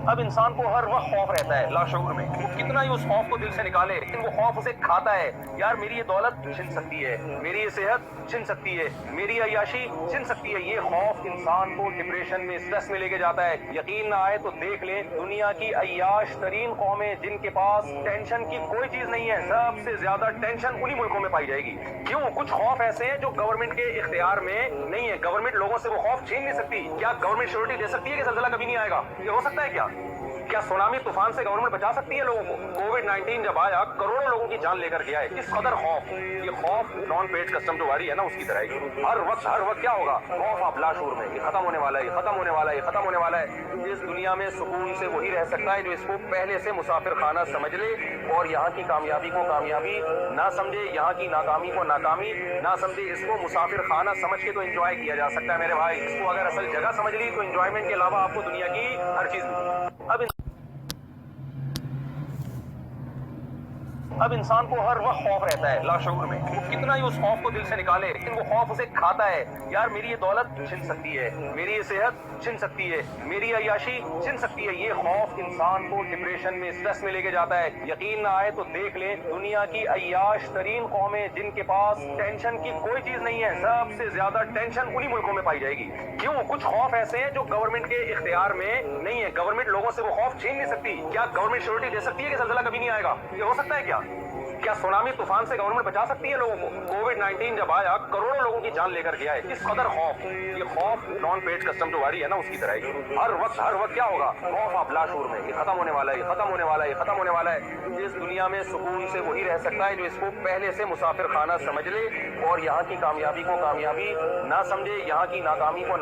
अब इंसान को हर वक्त खौफ रहता है लाशऊर में, वो कितना ही उस खौफ को दिल से निकाले लेकिन वो खौफ उसे खाता है। यार मेरी ये दौलत छिन सकती है, मेरी ये सेहत छिन सकती है, मेरी अय्याशी छिन सकती है। ये खौफ इंसान को डिप्रेशन में, स्ट्रेस में लेके जाता है। यकीन ना आए तो देख लें, दुनिया की अय्याश तरीन कौमें जिनके पास टेंशन की कोई चीज नहीं है, सबसे ज्यादा टेंशन उन्हीं मुल्कों में पाई जाएगी। क्यों? कुछ खौफ ऐसे हैं जो गवर्नमेंट के इख्तियार में नहीं है। गवर्नमेंट लोगों से वो खौफ छीन नहीं सकती। क्या गवर्नमेंट श्योरिटी दे सकती है कि जल्जला कभी नहीं आएगा? ये हो सकता है क्या सुनामी तूफान से गवर्नमेंट बचा सकती है लोगों को? कोविड-19 जब आया, करोड़ों लोगों की जान लेकर गया है। किस कदर खौफ, ये खौफ नॉन पेड कस्टम जो वारी है ना, उसकी तरह है। हर वक्त क्या होगा? खौफ आप लाशऊर में, ये खत्म होने वाला है, ये खत्म होने वाला है, ये खत्म होने वाला है। इस दुनिया में सुकून से वही रह सकता है जो इसको पहले से मुसाफिर खाना समझ ले और यहाँ की कामयाबी को कामयाबी ना समझे, यहाँ की नाकामी को नाकामी ना समझे। इसको मुसाफिर खाना समझ के तो एंजॉय किया जा सकता है मेरे भाई। इसको अगर असल जगह समझ ली तो एंजॉयमेंट के अलावा आपको दुनिया की हर चीज मिलेगी। अब इंसान को हर वक्त खौफ रहता है लाशऊर में, वो कितना ही उस खौफ को दिल से निकाले लेकिन वो खौफ उसे खाता है। यार मेरी ये दौलत छिन सकती है, मेरी ये सेहत छिन सकती है, मेरी अय्याशी छिन सकती है। ये खौफ इंसान को डिप्रेशन में, स्ट्रेस में लेके जाता है। यकीन ना आए तो देख लें, दुनिया की अय्याश तरीन कौमें जिनके पास टेंशन की कोई चीज नहीं है, सबसे ज्यादा टेंशन उन्हीं मुल्कों में पाई जाएगी। क्यों? कुछ खौफ ऐसे हैं जो गवर्नमेंट के इख्तियार में नहीं है। गवर्नमेंट लोगों से वो खौफ छीन नहीं सकती। क्या गवर्नमेंट श्योरिटी दे सकती है कि जल्जला कभी नहीं आएगा? ये हो सकता है क्या सुनामी तूफान से गवर्नमेंट बचा सकती है लोगों को? कोविड-19 जब आया, करोड़ों लोगों की जान लेकर गया है। किस कदर खौफ, ये खौफ नॉन पेड कस्टम जो वारी है ना, उसकी तरह है। हर वक्त क्या होगा? खौफ आप लाशऊर में, ये खत्म होने वाला है, ये खत्म होने वाला है, ये खत्म होने वाला है। इस दुनिया में सुकून से वही रह सकता है जो इसको पहले से मुसाफिर खाना समझ ले और यहाँ की कामयाबी को कामयाबी ना समझे, यहाँ की नाकामी को